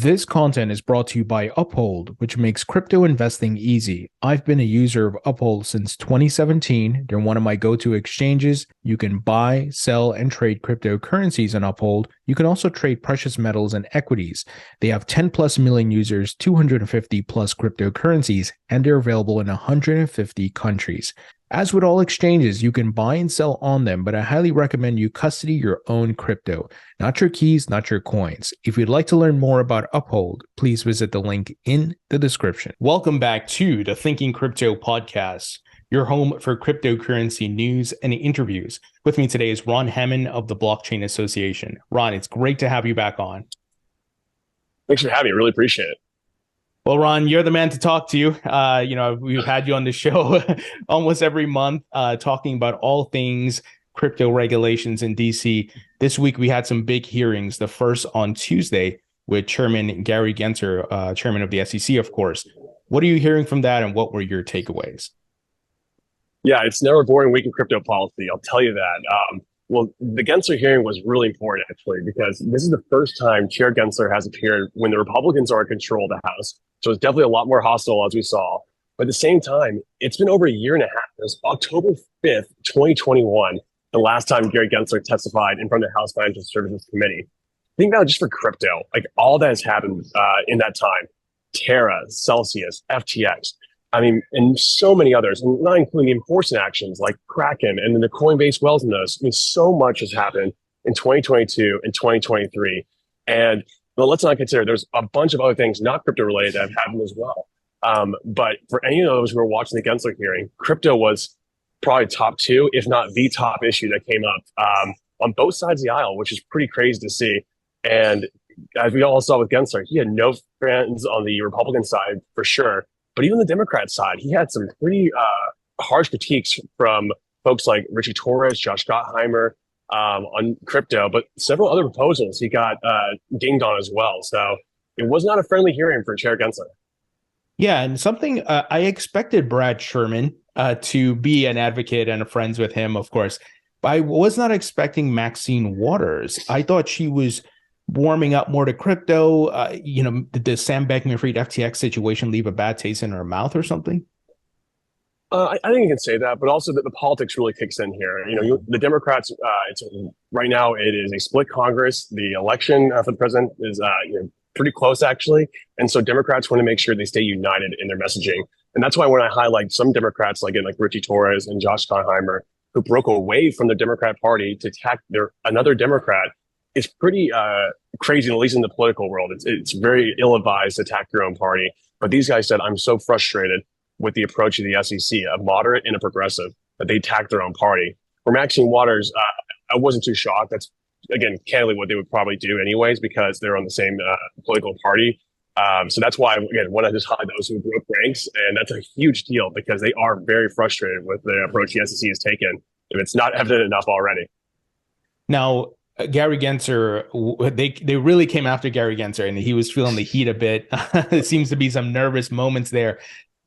This content is brought to you by Uphold, which makes crypto investing easy. I've been a user of Uphold since 2017. They're one of my go-to exchanges. You can buy, sell, and trade cryptocurrencies on Uphold. You can also trade precious metals and equities. They have 10 plus million users, 250 plus cryptocurrencies, and they're available in 150 countries. As with all exchanges, you can buy and sell on them, but I highly recommend you custody your own crypto, not your keys, not your coins. If you'd like to learn more about Uphold, please visit the link in the description. Welcome back to the Thinking Crypto podcast, your home for cryptocurrency news and interviews. With me today is Ron Hammond of the Blockchain Association. Ron, it's great to have you back on. Thanks for having me. Really appreciate it. Well, Ron, you're the man to talk to. We've had you on the show almost every month talking about all things crypto regulations in DC. This week, we had some big hearings. The first on Tuesday with Chairman Gary Gensler, Chairman of the SEC, of course. What are you hearing from that, and what were your takeaways? Yeah, it's never a boring week in crypto policy. I'll tell you that. Well, the Gensler hearing was really important, actually, because this is the first time Chair Gensler has appeared when the Republicans are in control of the House. So it's definitely a lot more hostile, as we saw. But at the same time, it's been over a year and a half. It was October 5th, 2021, the last time Gary Gensler testified in front of the House Financial Services Committee. Think about it just for crypto, like all that has happened in that time. Terra, Celsius, FTX. I mean, and so many others, and not including the enforcement actions like Kraken and then the Coinbase wells in those. I mean, so much has happened in 2022 and 2023. And well, let's not consider there's a bunch of other things not crypto related that have happened as well. But for any of those who are watching the Gensler hearing, crypto was probably top two, if not the top issue that came up on both sides of the aisle, which is pretty crazy to see. And as we all saw with Gensler, he had no friends on the Republican side for sure. But even the Democrat side, he had some pretty harsh critiques from folks like Richie Torres, Josh Gottheimer on crypto, but several other proposals he got dinged on as well. So it was not a friendly hearing for Chair Gensler. Yeah, and something I expected Brad Sherman to be an advocate and a friends with him, of course. But I was not expecting Maxine Waters. I thought she was warming up more to crypto. Did the Sam Bankman-Fried FTX situation leave a bad taste in her mouth or something? I think you can say that, but also that the politics really kicks in here. The Democrats, right now it is a split Congress. The election for the president is pretty close, actually. And so Democrats want to make sure they stay united in their messaging. And that's why when I highlight some Democrats, like Richie Torres and Josh Gottheimer, who broke away from the Democrat Party to attack another Democrat, it's pretty crazy, at least in the political world. It's very ill-advised to attack your own party. But these guys said, I'm so frustrated with the approach of the SEC, a moderate and a progressive, that they attacked their own party. For Maxine Waters, I wasn't too shocked. That's, again, candidly what they would probably do anyways, because they're on the same political party. So that's why, again, want to just highlight those who broke ranks. And that's a huge deal because they are very frustrated with the approach the SEC has taken, if it's not evident enough already. Now, Gary Gensler, they really came after Gary Gensler, and he was feeling the heat a bit. There seems to be some nervous moments there.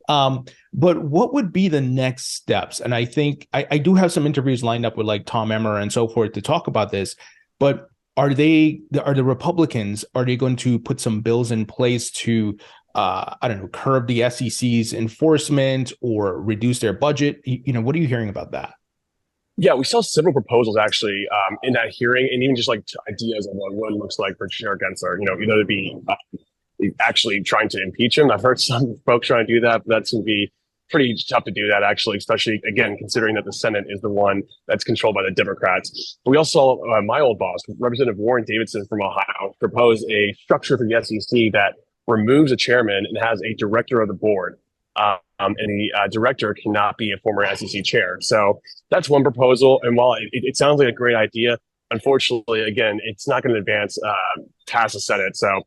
But what would be the next steps? And I think I do have some interviews lined up with like Tom Emmer and so forth to talk about this. But are the Republicans, are they going to put some bills in place to, curb the SEC's enforcement or reduce their budget? What are you hearing about that? Yeah, we saw several proposals actually in that hearing, and even just like ideas of what one looks like for Chair Gensler. Either to be actually trying to impeach him. I've heard some folks trying to do that, but that's going to be pretty tough to do that actually, especially again considering that the Senate is the one that's controlled by the Democrats. But we also saw my old boss, Representative Warren Davidson from Ohio, propose a structure for the SEC that removes a chairman and has a director of the board. And the director cannot be a former SEC chair. So that's one proposal. And while it sounds like a great idea, unfortunately, again, it's not going to advance past the Senate. So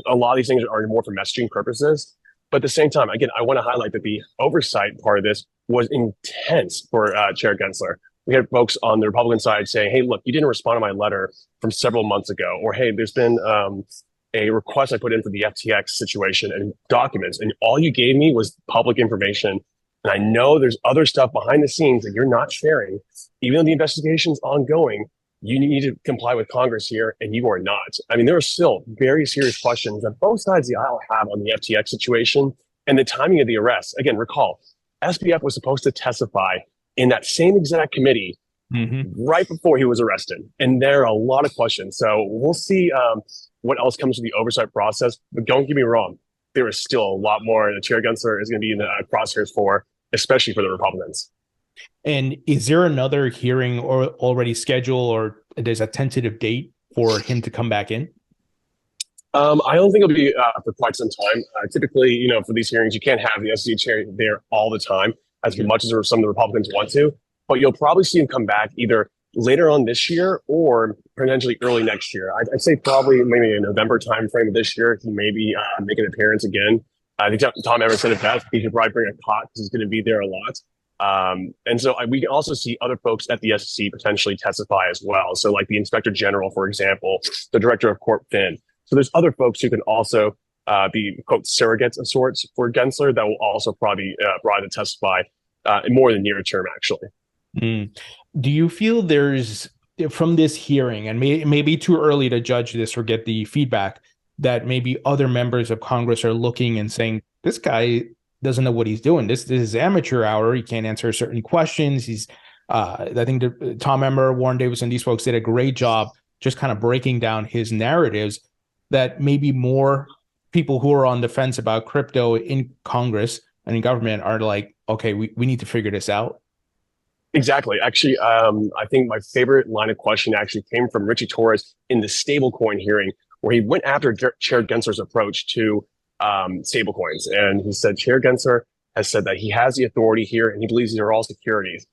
a lot of these things are more for messaging purposes. But at the same time, again, I want to highlight that the oversight part of this was intense for Chair Gensler. We had folks on the Republican side saying, hey, look, you didn't respond to my letter from several months ago. Or, hey, there's been a request I put in for the FTX situation and documents, and all you gave me was public information. And I know there's other stuff behind the scenes that you're not sharing, even though the investigation's ongoing. you need to comply with Congress here, and you are not. I mean, there are still very serious questions that both sides of the aisle have on the FTX situation and the timing of the arrest. Again, recall, SBF was supposed to testify in that same exact committee right before he was arrested. And there are a lot of questions. So we'll see what else comes with the oversight process. But don't get me wrong, there is still a lot more that Chair Gensler is going to be in the crosshairs for, especially for the Republicans. And is there another hearing or already scheduled, or there's a tentative date for him to come back in? I don't think it'll be for quite some time. Typically, for these hearings, you can't have the SEC chair there all the time, as much as some of the Republicans want to. But you'll probably see him come back either later on this year or potentially early next year. I'd say probably maybe a November timeframe of this year, he maybe make an appearance again. I think Tom Evans said it best. He should probably bring a cot because he's going to be there a lot. And so we can also see other folks at the SEC potentially testify as well. So like the Inspector General, for example, the Director of Corp Fin. So there's other folks who can also be, quote, surrogates of sorts for Gensler that will also probably brought to testify more in the near term, actually. Do you feel there's, from this hearing, and maybe too early to judge this or get the feedback, that maybe other members of Congress are looking and saying, this guy doesn't know what he's doing. This is amateur hour. He can't answer certain questions. He's, I think Tom Emmer, Warren Davis, and these folks did a great job just kind of breaking down his narratives, that maybe more people who are on the fence about crypto in Congress and in government are like, okay, we need to figure this out. Exactly. Actually, I think my favorite line of question actually came from Richie Torres in the Stablecoin hearing, where he went after Chair Gensler's approach to stablecoins. And he said, Chair Gensler has said that he has the authority here and he believes these are all securities.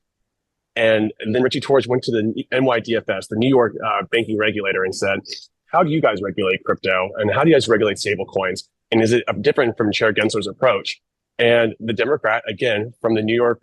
And then Richie Torres went to the NYDFS, the New York banking regulator, and said, how do you guys regulate crypto? And how do you guys regulate stablecoins? And is it different from Chair Gensler's approach? And the Democrat, again, from the New York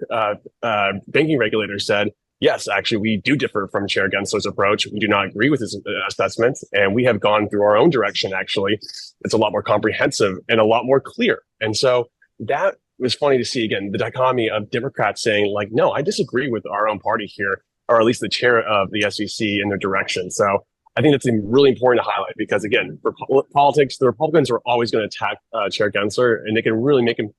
banking regulator said, yes, actually, we do differ from Chair Gensler's approach. We do not agree with his assessments. And we have gone through our own direction, actually. It's a lot more comprehensive and a lot more clear. And so that was funny to see, again, the dichotomy of Democrats saying, like, no, I disagree with our own party here, or at least the chair of the SEC in their direction. So I think that's really important to highlight because, again, for politics, the Republicans are always going to attack Chair Gensler, and they can really make him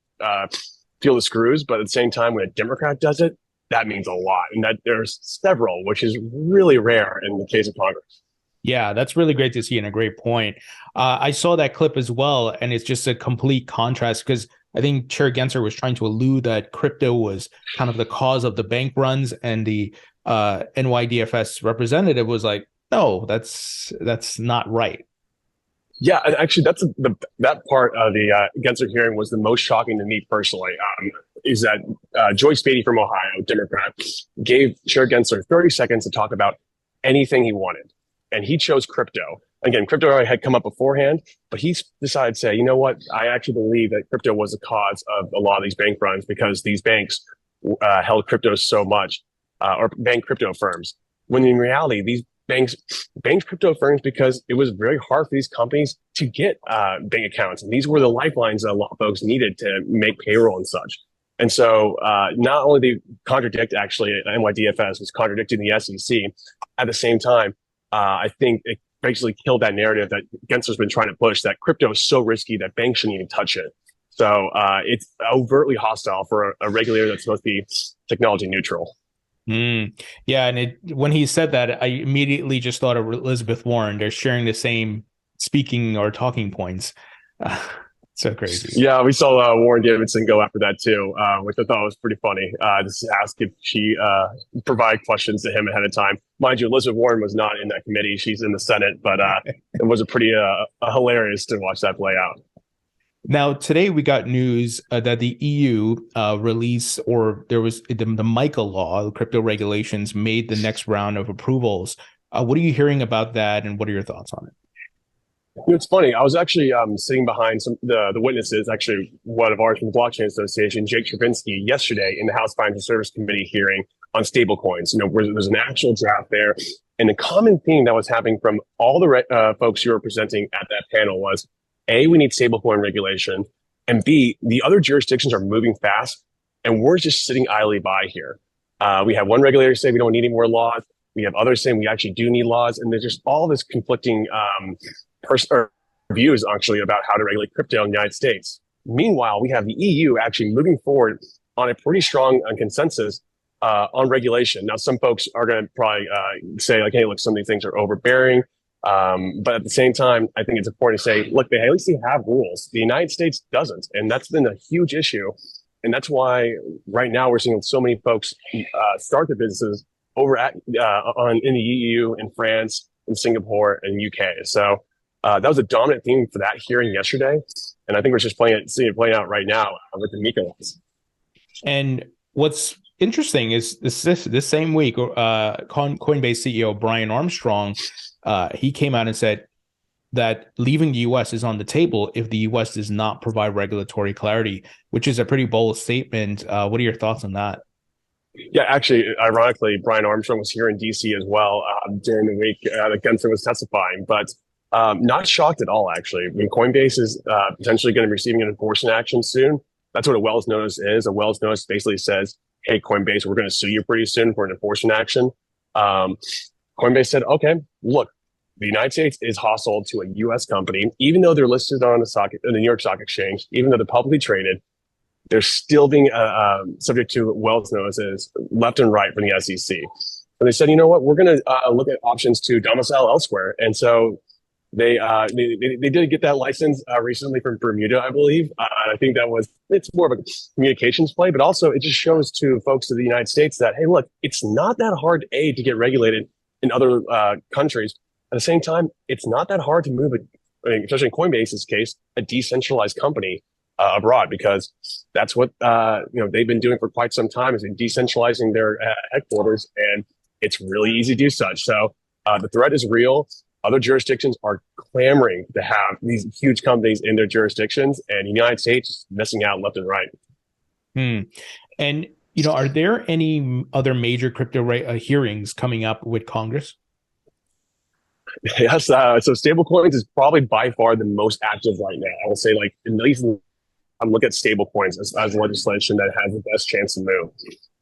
feel the screws. But at the same time, when a Democrat does it, that means a lot. And that there's several, which is really rare in the case of Congress. Yeah, that's really great to see and a great point. I saw that clip as well, and it's just a complete contrast because I think Chair Gensler was trying to allude that crypto was kind of the cause of the bank runs, and the NYDFS representative was like, no, that's not right. Yeah, and actually, that part of the Gensler hearing was the most shocking to me personally. Is that Joyce Beatty from Ohio, Democrat, gave Chair Gensler 30 seconds to talk about anything he wanted, and he chose crypto. Again, crypto had come up beforehand, but he decided to say, you know what? I actually believe that crypto was the cause of a lot of these bank runs because these banks held crypto so much, or bank crypto firms. When in reality, these banks crypto firms because it was very hard for these companies to get bank accounts. And these were the lifelines that a lot of folks needed to make payroll and such. And so not only they contradict, actually, NYDFS was contradicting the SEC, at the same time, I think it basically killed that narrative that Gensler's been trying to push, that crypto is so risky that banks shouldn't even touch it. So it's overtly hostile for a regulator that's supposed to be technology neutral. Yeah, and when he said that, I immediately just thought of Elizabeth Warren. They're sharing the same speaking or talking points. So crazy. Yeah, we saw Warren Davidson go after that too, which I thought was pretty funny. Just ask if she provide questions to him ahead of time. Mind you, Elizabeth Warren was not in that committee; she's in the Senate. But it was a pretty hilarious to watch that play out. Now, today we got news that the EU released, or there was the MICA law, the crypto regulations, made the next round of approvals. What are you hearing about that, and what are your thoughts on it? It's funny. I was actually sitting behind the witnesses, actually one of ours from the Blockchain Association, Jake Stravinsky, yesterday in the House Financial Service Committee hearing on stablecoins. There's an actual draft there. And the common theme that was happening from all the folks who were presenting at that panel was, A, we need stablecoin regulation, and B, the other jurisdictions are moving fast, and we're just sitting idly by here. We have one regulator say we don't need any more laws. We have others saying we actually do need laws. And there's just all this conflicting views actually about how to regulate crypto in the United States. Meanwhile, we have the EU actually moving forward on a pretty strong consensus on regulation. Now, some folks are going to probably say like, hey, look, some of these things are overbearing. But at the same time, I think it's important to say, look, at least they have rules. The United States doesn't. And that's been a huge issue. And that's why right now we're seeing so many folks start their businesses over in the EU, in France, in Singapore, and UK. So that was a dominant theme for that hearing yesterday. And I think we're just seeing it playing out right now with the MICA laws. And what's interesting is this same week, Coinbase CEO Brian Armstrong, he came out and said that leaving the U.S. is on the table if the U.S. does not provide regulatory clarity, which is a pretty bold statement. What are your thoughts on that? Yeah, actually, ironically, Brian Armstrong was here in D.C. as well during the week that Gensler was testifying, but not shocked at all, actually. I mean, Coinbase is potentially going to be receiving an enforcement action soon. That's what a Wells notice is. A Wells notice basically says, hey, Coinbase, we're going to sue you pretty soon for an enforcement action. Coinbase said, okay, look, the United States is hostile to a U.S. company, even though they're listed on the New York Stock Exchange, even though they're publicly traded, they're still being subject to Wells notices left and right from the SEC. And they said, you know what, we're going to look at options to domicile elsewhere. And so they did get that license recently from Bermuda, I believe. I think it's more of a communications play, but also it just shows to folks of the United States that, hey, look, it's not that hard, to get regulated in other countries. At the same time, it's not that hard to move, especially in Coinbase's case, a decentralized company abroad, because that's what they've been doing for quite some time, is decentralizing their headquarters, and it's really easy to do such. So the threat is real. Other jurisdictions are clamoring to have these huge companies in their jurisdictions, and the United States is missing out left and right. And are there any other major crypto hearings coming up with Congress? Yes. So stablecoins is probably by far the most active right now. I will say, like, at least I'm looking at stablecoins as legislation that has the best chance to move.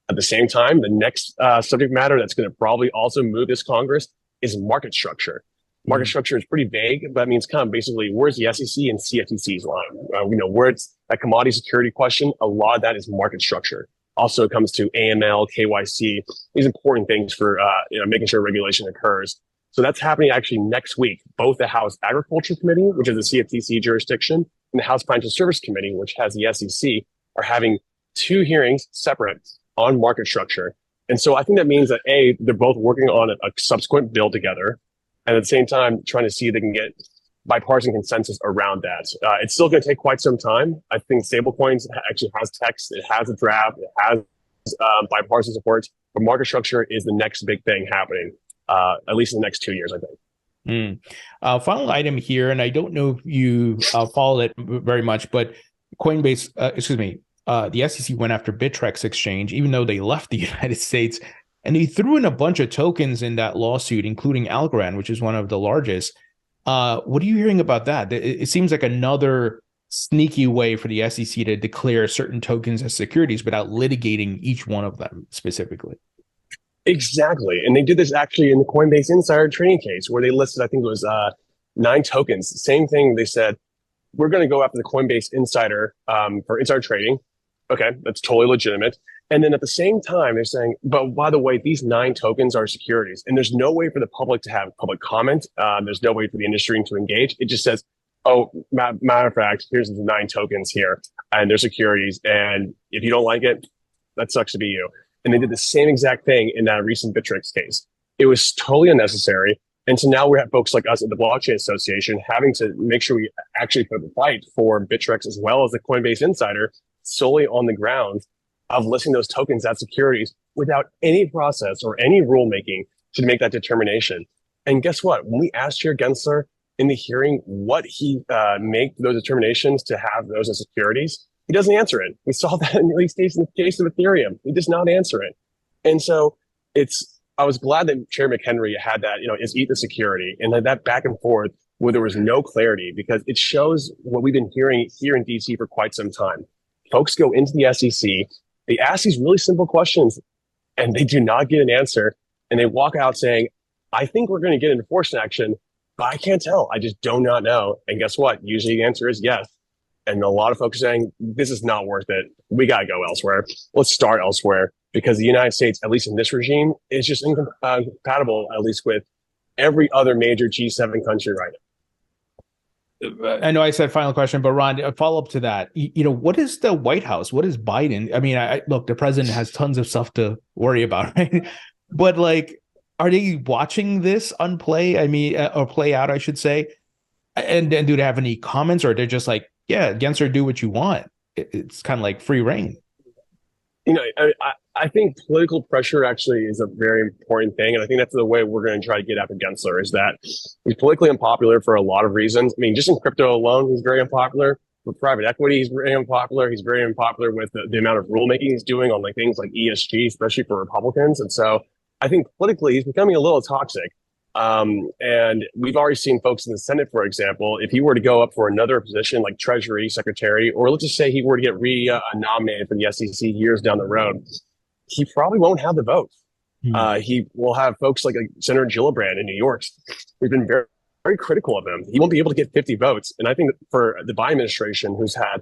At the same time, the next subject matter that's going to probably also move this Congress is market structure. Market structure is pretty vague, but that means kind of basically where's the SEC and CFTC's line? Where it's that commodity security question, a lot of that is market structure. Also, it comes to AML, KYC, these important things for making sure regulation occurs. So that's happening actually next week. Both the House Agriculture Committee, which is the CFTC jurisdiction, and the House Financial Service Committee, which has the SEC, are having two hearings separate on market structure. And so I think that means that they're both working on a subsequent bill together, and at the same time trying to see if they can get bipartisan consensus around that. It's still going to take quite some time. I think stablecoins actually has text, it has a draft, it has bipartisan support, but market structure is the next big thing happening. At least in the next 2 years, I think. Final item here, and I don't know if you follow it very much, but Coinbase, the SEC went after Bittrex exchange, even though they left the United States, and they threw in a bunch of tokens in that lawsuit, including Algorand, which is one of the largest. What are you hearing about that? It seems like another sneaky way for the SEC to declare certain tokens as securities without litigating each one of them specifically. Exactly. And they did this actually in the Coinbase insider trading case, where they listed, I think it was 9 tokens. Same thing. They said, we're going to go after the Coinbase insider for insider trading. Okay, that's totally legitimate. And then at the same time, they're saying, but by the way, these 9 tokens are securities. And there's no way for the public to have public comment. There's no way for the industry to engage. It just says, oh, matter of fact, here's the 9 tokens here, and they're securities. And if you don't like it, that sucks to be you. And they did the same exact thing in that recent Bittrex case. It was totally unnecessary. And so now we have folks like us at the Blockchain Association having to make sure we actually put the fight for Bittrex as well as the Coinbase insider solely on the grounds of listing those tokens as securities without any process or any rulemaking to make that determination. And guess what? When we asked Chair Gensler in the hearing what he made those determinations to have those as securities, he doesn't answer it. We saw that in the case of Ethereum. He does not answer it. And so I was glad that Chair McHenry had that, is eat the security, and that back and forth where there was no clarity, because it shows what we've been hearing here in DC for quite some time. Folks go into the SEC, they ask these really simple questions, and they do not get an answer. and they walk out saying, I think we're going to get enforcement action, but I can't tell. I just do not know. And guess what? Usually the answer is yes. And a lot of folks are saying, this is not worth it. We got to go elsewhere. Let's start elsewhere, because the United States, at least in this regime, is just incompatible, at least with every other major G7 country right now. I know I said final question, but Ron, a follow-up to that. What is the White House? What is Biden? I mean, look, the president has tons of stuff to worry about, right? But like, are they watching this unplay? I mean, or play out, I should say. And do they have any comments, or they're just like, yeah, Gensler, do what you want? It's kind of like free reign. I think political pressure actually is a very important thing. And I think that's the way we're going to try to get after Gensler, is that he's politically unpopular for a lot of reasons. I mean, just in crypto alone, he's very unpopular. With private equity, he's very unpopular. He's very unpopular with the amount of rulemaking he's doing on like things like ESG, especially for Republicans. And so I think politically he's becoming a little toxic. And we've already seen folks in the Senate, for example, if he were to go up for another position like Treasury Secretary, or let's just say he were to get nominated for the SEC years down the road, he probably won't have the votes. He will have folks like Senator Gillibrand in New York. We've been very, very critical of him. He won't be able to get 50 votes. And I think for the Biden administration, who's had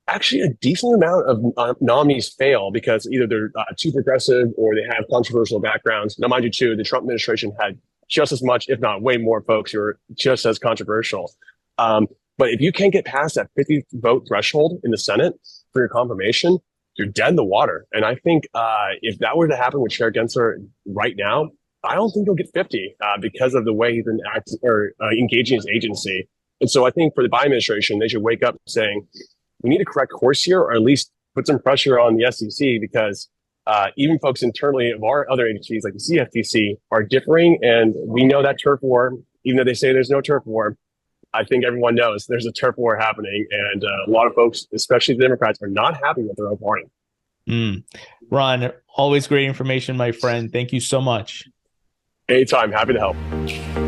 actually a decent amount of nominees fail because either they're too progressive or they have controversial backgrounds. Now, mind you, too, the Trump administration had just as much, if not way more folks who are just as controversial. But if you can't get past that 50 vote threshold in the Senate for your confirmation, you're dead in the water. And I think if that were to happen with Chair Gensler right now, I don't think he'll get 50 because of the way he's been engaging his agency. And so I think for the Biden administration, they should wake up saying, we need to correct course here, or at least put some pressure on the SEC, because even folks internally of our other agencies like the CFTC are differing. And we know that turf war, even though they say there's no turf war, I think everyone knows there's a turf war happening. And a lot of folks, especially the Democrats, are not happy with their own party. Ron, always great information, my friend. Thank you so much. Anytime. Happy to help.